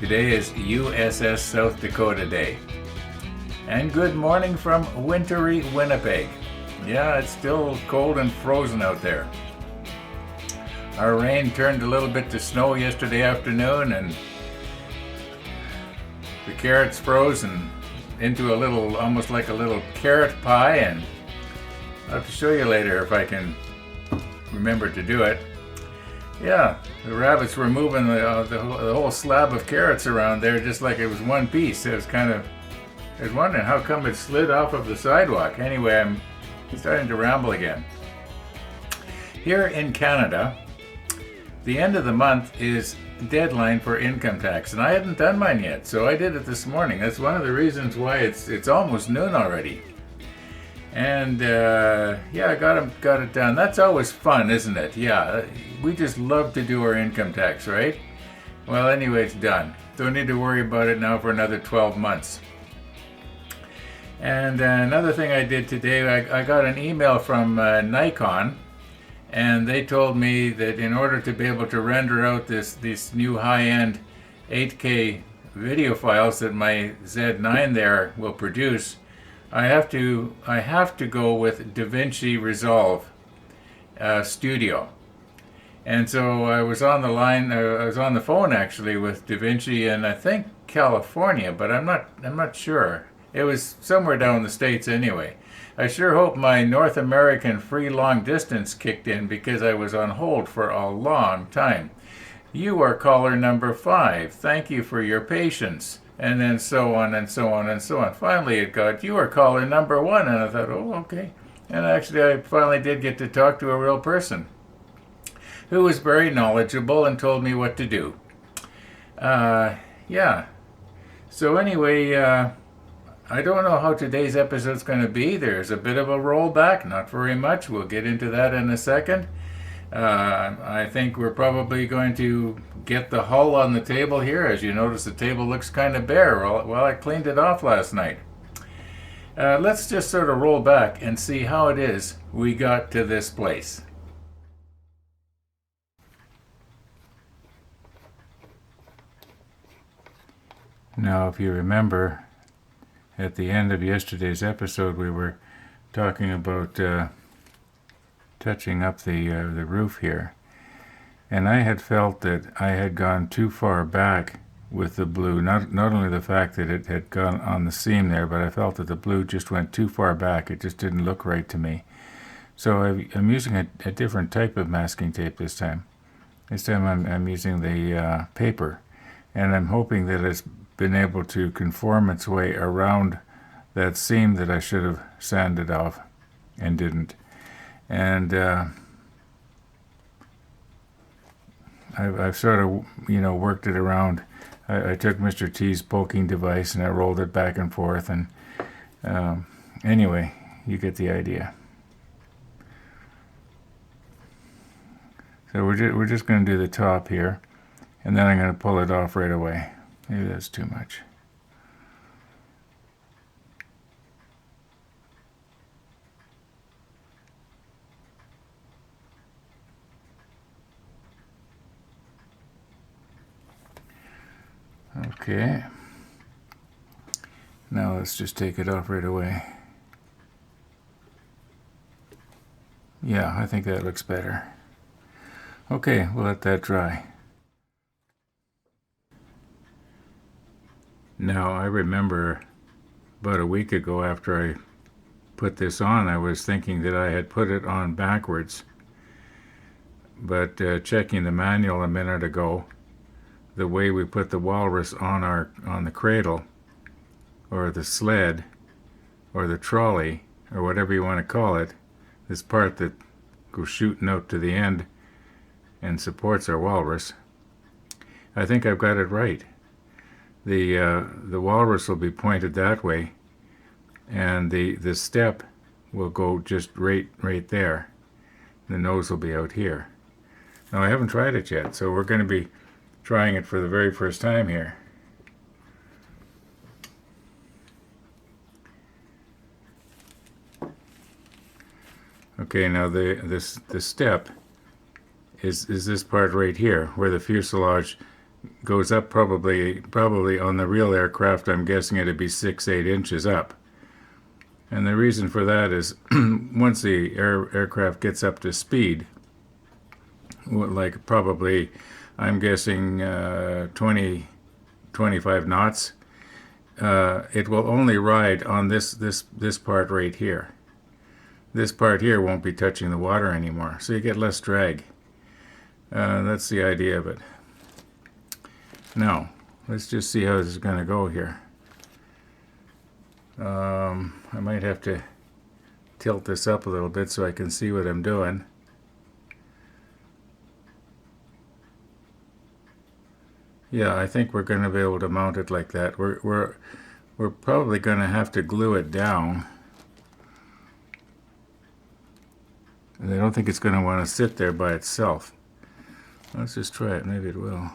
Today is USS South Dakota Day. And good morning from wintry Winnipeg. Yeah, it's still cold and frozen out there. Our rain turned a little bit to snow yesterday afternoon, and the carrots froze and into a little, almost like a little carrot pie, and I'll have to show you later if I can remember to do it. Yeah, the rabbits were moving the whole slab of carrots around there just like it was one piece. I was wondering how come it slid off of the sidewalk. Anyway, I'm starting to ramble again. Here in Canada, the end of the month is deadline for income tax, and I hadn't done mine yet, so I did it this morning. That's one of the reasons why it's almost noon already. And yeah, I got it done. That's always fun, isn't it? Yeah, we just love to do our income tax, right? Well, anyway, it's done. Don't need to worry about it now for another 12 months. And another thing I did today, I got an email from Nikon, and they told me that in order to be able to render out these new high-end 8K video files that my Z9 there will produce, I have to go with DaVinci Resolve Studio. And so I was on the line, I was on the phone actually with DaVinci in I think California, but I'm not sure. It was somewhere down in the States anyway. I sure hope my North American free long distance kicked in, because I was on hold for a long time. You are caller number 5. Thank you for your patience. And then so on and so on and so on. Finally it got, you are caller number 1, and I thought, oh, okay. And actually I finally did get to talk to a real person who was very knowledgeable and told me what to do. Yeah. So anyway, I don't know how today's episode's going to be. There's a bit of a rollback, not very much. We'll get into that in a second. I think we're probably going to get the hull on the table here. As you notice, the table looks kind of bare. Well, I cleaned it off last night. Let's just sort of roll back and see how it is we got to this place. Now, if you remember, at the end of yesterday's episode, we were talking about touching up the roof here, and I had felt that I had gone too far back with the blue. Not only the fact that it had gone on the seam there, but I felt that the blue just went too far back. It just didn't look right to me. So I'm using a different type of masking tape this time. This time I'm using the paper, and I'm hoping that it's been able to conform its way around that seam that I should have sanded off and didn't. And I've sort of, worked it around. I took Mr. T's poking device and I rolled it back and forth, and anyway, you get the idea. So we're just going to do the top here, and then I'm going to pull it off right away. Maybe that's too much. Okay. Now let's just take it off right away. Yeah, I think that looks better. Okay, we'll let that dry. Now, I remember about a week ago after I put this on, I was thinking that I had put it on backwards. But checking the manual a minute ago, the way we put the walrus on the cradle, or the sled, or the trolley, or whatever you want to call it, this part that goes shooting out to the end and supports our walrus, I think I've got it right. The walrus will be pointed that way, and the step will go just right there. The nose will be out here. Now, I haven't tried it yet, so we're going to be trying it for the very first time here. Okay, now the step is this part right here, where the fuselage goes up probably on the real aircraft. I'm guessing it'd be 6-8 inches up. And the reason for that is once the aircraft gets up to speed, like probably, I'm guessing 20, 25 knots, it will only ride on this part right here. This part here won't be touching the water anymore, so you get less drag. That's the idea of it. Now, let's just see how this is going to go here. I might have to tilt this up a little bit so I can see what I'm doing. Yeah, I think we're going to be able to mount it like that. We're probably going to have to glue it down. And I don't think it's going to want to sit there by itself. Let's just try it. Maybe it will.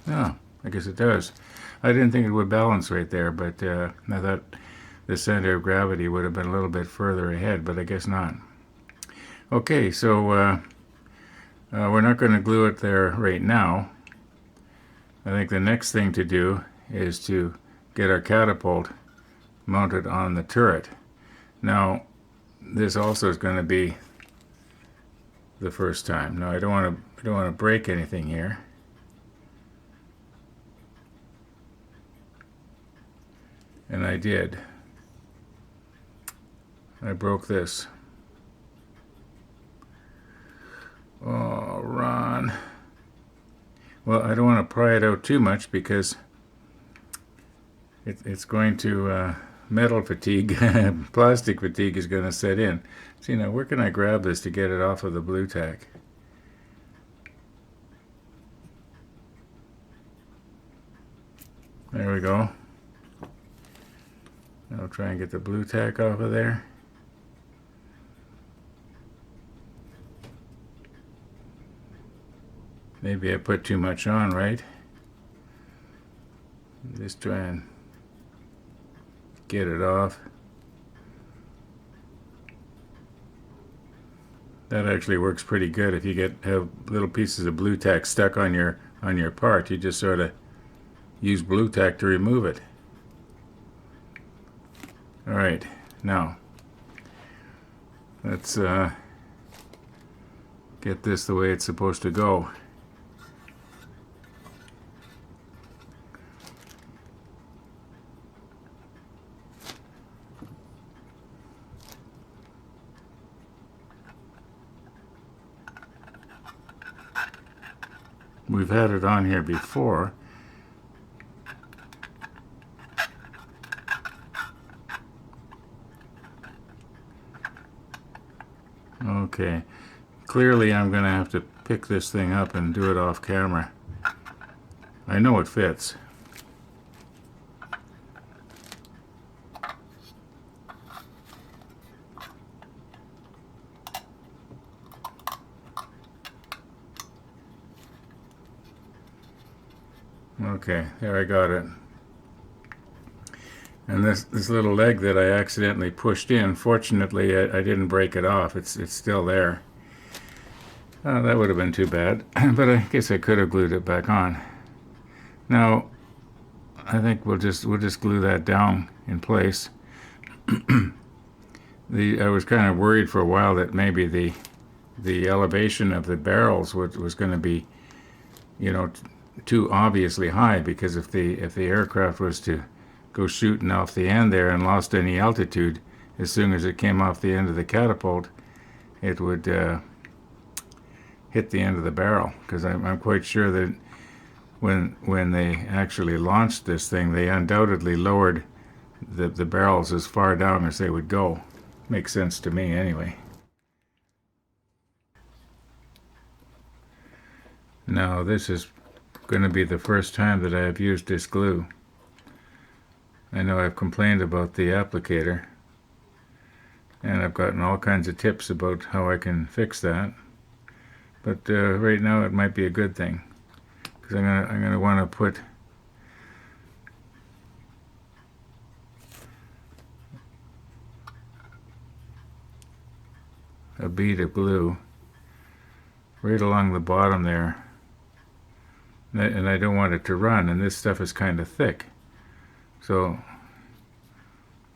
Oh, I guess it does. I didn't think it would balance right there, but I thought the center of gravity would have been a little bit further ahead, but I guess not. Okay, so we're not going to glue it there right now. I think the next thing to do is to get our catapult mounted on the turret. Now, this also is going to be the first time. Now, I don't want to break anything here. And I did. I broke this. Oh, Ron. Well, I don't want to pry it out too much because it's going to metal fatigue, plastic fatigue is going to set in. See, now where can I grab this to get it off of the blue tack? There we go. I'll try and get the blue tack off of there. Maybe I put too much on, right? Just try and get it off. That actually works pretty good. If you have little pieces of blue tack stuck on your part, you just sort of use blue tack to remove it. All right, now let's get this the way it's supposed to go. We've had it on here before. Okay, clearly I'm going to have to pick this thing up and do it off camera. I know it fits. Okay, there I got it. And this little leg that I accidentally pushed in, fortunately I didn't break it off. It's still there. That would have been too bad, but I guess I could have glued it back on. Now, I think we'll just glue that down in place. I was kind of worried for a while that maybe the elevation of the barrels was going to be, you know, too obviously high, because if the aircraft was to go shooting off the end there and lost any altitude, as soon as it came off the end of the catapult, it would hit the end of the barrel. Because I'm quite sure that when they actually launched this thing, they undoubtedly lowered the barrels as far down as they would go. Makes sense to me anyway. Now this is going to be the first time that I have used this glue. I know I've complained about the applicator, and I've gotten all kinds of tips about how I can fix that, but right now it might be a good thing, because I'm gonna want to put a bead of glue right along the bottom there. And I don't want it to run, and this stuff is kind of thick. So,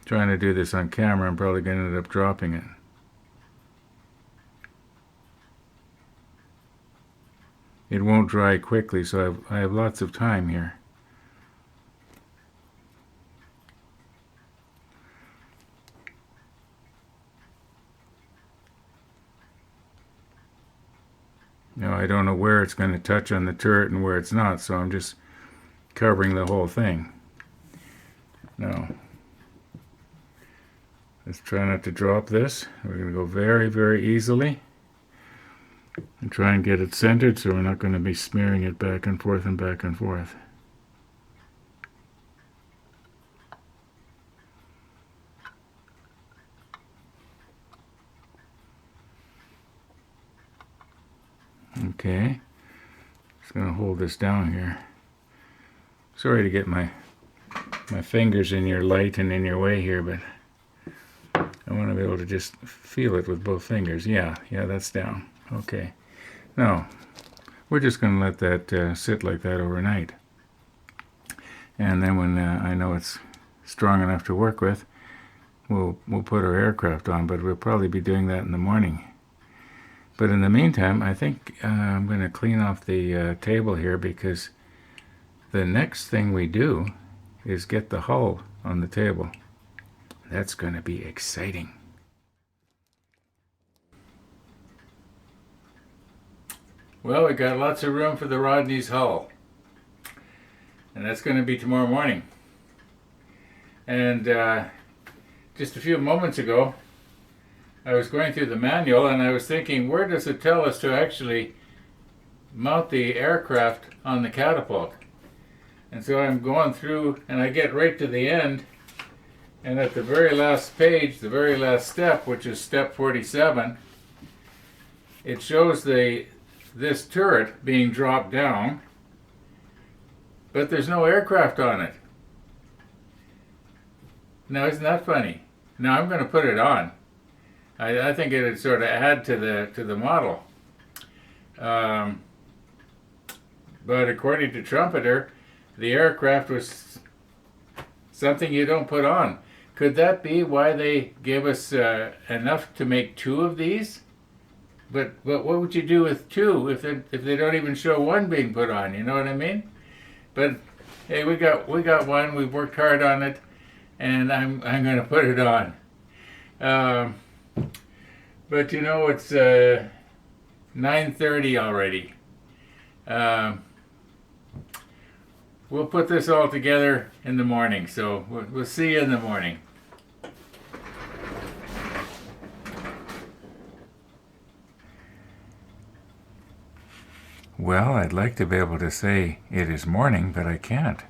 trying to do this on camera, I'm probably going to end up dropping it. It won't dry quickly, so I have lots of time here. Now I don't know where it's going to touch on the turret and where it's not, so I'm just covering the whole thing. Now, let's try not to drop this. We're going to go very, very easily and try and get it centered so we're not going to be smearing it back and forth and back and forth. Okay, just going to hold this down here. Sorry to get my fingers in your light and in your way here, but I want to be able to just feel it with both fingers. Yeah, that's down. Okay. Now, we're just going to let that sit like that overnight. And then when I know it's strong enough to work with, we'll put our aircraft on, but we'll probably be doing that in the morning. But in the meantime, I think I'm going to clean off the table here, because the next thing we do is get the hull on the table. That's going to be exciting. Well, we got lots of room for the Rodney's hull, and that's going to be tomorrow morning. And just a few moments ago, I was going through the manual and I was thinking, where does it tell us to actually mount the aircraft on the catapult? And so I'm going through and I get right to the end, and at the very last page, the very last step, which is step 47, it shows this turret being dropped down, but there's no aircraft on it. Now, isn't that funny? Now I'm going to put it on. I think it would sort of add to the model. But according to Trumpeter, the aircraft was something you don't put on. Could that be why they gave us enough to make 2 of these? But what would you do with 2 if they don't even show 1 being put on? You know what I mean? But hey, we got 1. We've worked hard on it, and I'm going to put it on. But you know, it's 9:30 already. We'll put this all together in the morning, so we'll see you in the morning. Well, I'd like to be able to say it is morning, but I can't.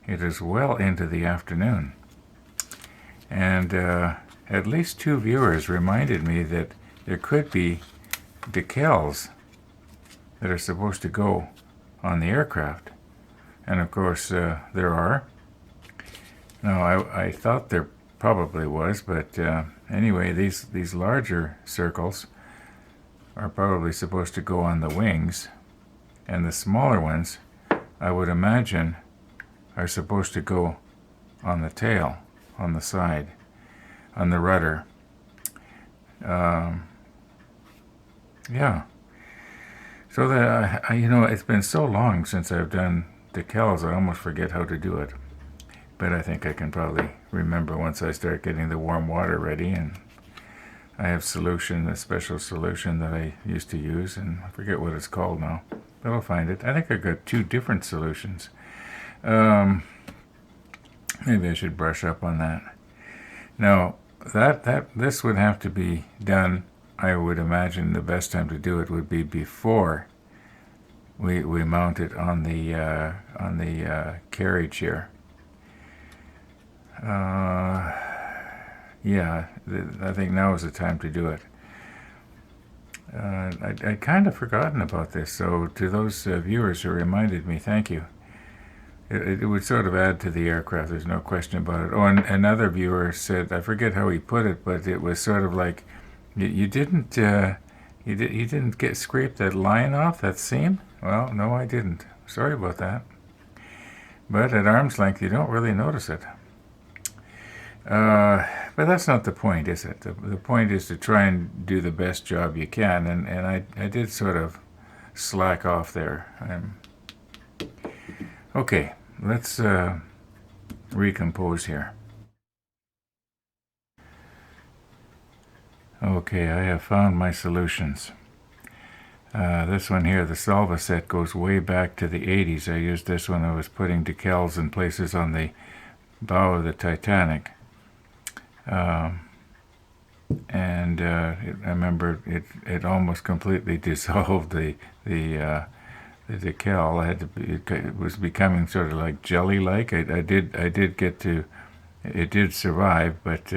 It is well into the afternoon. And at least 2 viewers reminded me that there could be decals that are supposed to go on the aircraft. And of course, there are. No, I thought there probably was, but anyway, these larger circles are probably supposed to go on the wings, and the smaller ones, I would imagine, are supposed to go on the tail, on the side, on the rudder. Yeah. So that you know, it's been so long since I've done decals, I almost forget how to do it. But I think I can probably remember once I start getting the warm water ready, and I have solution, a special solution that I used to use, and I forget what it's called now, but I'll find it. I think I've got 2 different solutions. Maybe I should brush up on that. Now, this would have to be done. I would imagine the best time to do it would be before we mount it on the carriage here. Yeah, I think now is the time to do it. I'd kind of forgotten about this, so to those viewers who reminded me, thank you. It would sort of add to the aircraft, there's no question about it. Oh, and another viewer said, I forget how he put it, but it was sort of like You didn't you didn't get scrape that line off, that seam? Well, no, I didn't. Sorry about that. But at arm's length, you don't really notice it. But that's not the point, is it? The point is to try and do the best job you can, and I did sort of slack off there. Okay, let's recompose here. Okay, I have found my solutions. This one here, the Salva set, goes way back to the 80s. I used this when I was putting decals in places on the bow of the Titanic. I remember it almost completely dissolved the decal. It was becoming sort of like jelly-like. I did get to, it did survive, but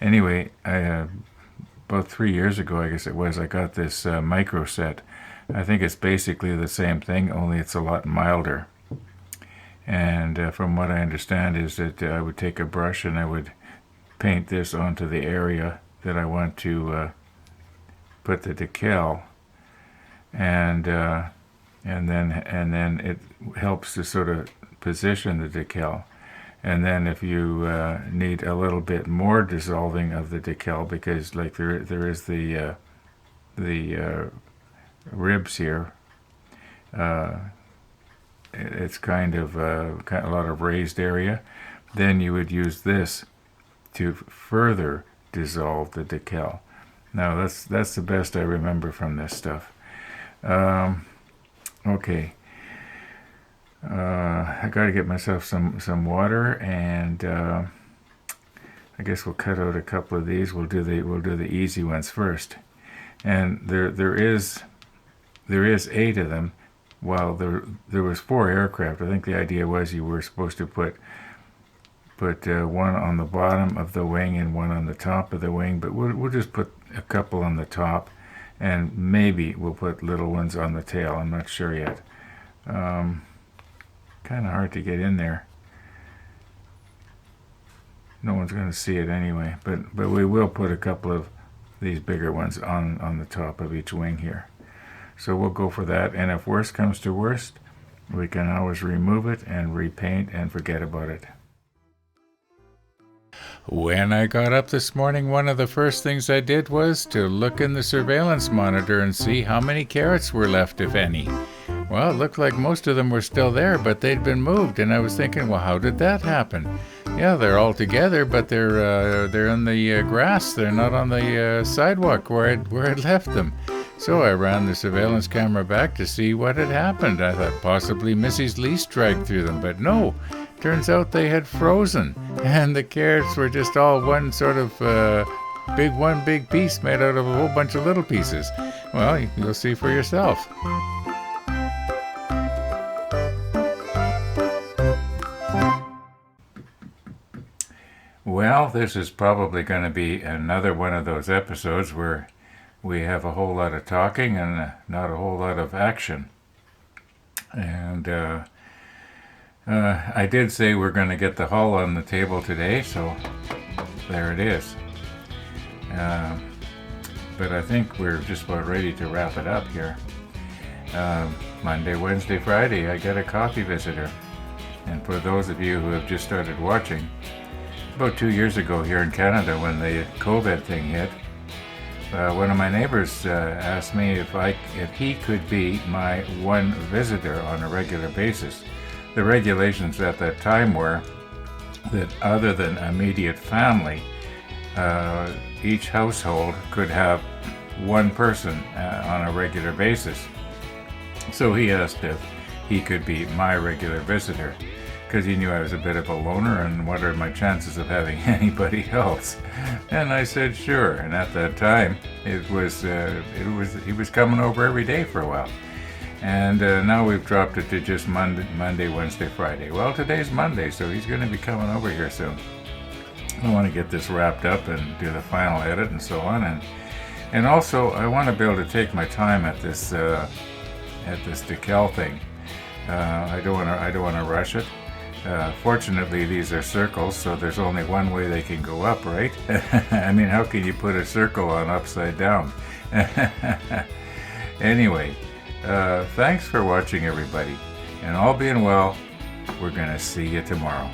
anyway, about 3 years ago, I guess it was, I got this micro set. I think it's basically the same thing, only it's a lot milder. And from what I understand is that I would take a brush and I would paint this onto the area that I want to put the decal, and then it helps to sort of position the decal. And then if you need a little bit more dissolving of the decal, because like there is the ribs here, it's kind of a lot of raised area, then you would use this to further dissolve the decal. Now that's the best I remember from this stuff. Okay. I got to get myself some water, and I guess we'll cut out a couple of these. We'll do the easy ones first. And there is 8 of them. While there was 4 aircraft, I think the idea was you were supposed to put one on the bottom of the wing and one on the top of the wing, but we'll just put a couple on the top, and maybe we'll put little ones on the tail. I'm not sure yet. Kind of hard to get in there. No one's going to see it anyway, but we will put a couple of these bigger ones on the top of each wing here. So we'll go for that, and if worst comes to worst, we can always remove it and repaint and forget about it. When I got up this morning, one of the first things I did was to look in the surveillance monitor and see how many carrots were left, if any. Well, it looked like most of them were still there, but they'd been moved, and I was thinking, well, how did that happen? Yeah, they're all together, but they're in the grass. They're not on the sidewalk where I'd left them. So I ran the surveillance camera back to see what had happened. I thought possibly Mrs. Least dragged through them, but no. Turns out they had frozen, and the carrots were just all one sort of one big piece made out of a whole bunch of little pieces. Well, you'll see for yourself. Well, this is probably going to be another one of those episodes where we have a whole lot of talking and not a whole lot of action. And I did say we're going to get the hull on the table today, so there it is. But I think we're just about ready to wrap it up here. Monday, Wednesday, Friday, I get a coffee visitor. And for those of you who have just started watching, about 2 years ago here in Canada, when the COVID thing hit, one of my neighbors asked me if he could be my one visitor on a regular basis. The regulations at that time were that other than immediate family, each household could have one person on a regular basis. So he asked if he could be my regular visitor, because he knew I was a bit of a loner and what are my chances of having anybody else. And I said sure, and at that time he was coming over every day for a while. And now we've dropped it to just Monday, Wednesday, Friday. Well, today's Monday, so he's going to be coming over here soon. I want to get this wrapped up and do the final edit and so on, and also I want to be able to take my time at this decal thing. I don't want to rush it. Fortunately, these are circles, so there's only one way they can go up, right? I mean, how can you put a circle on upside down? Anyway, thanks for watching, everybody. And all being well, we're going to see you tomorrow.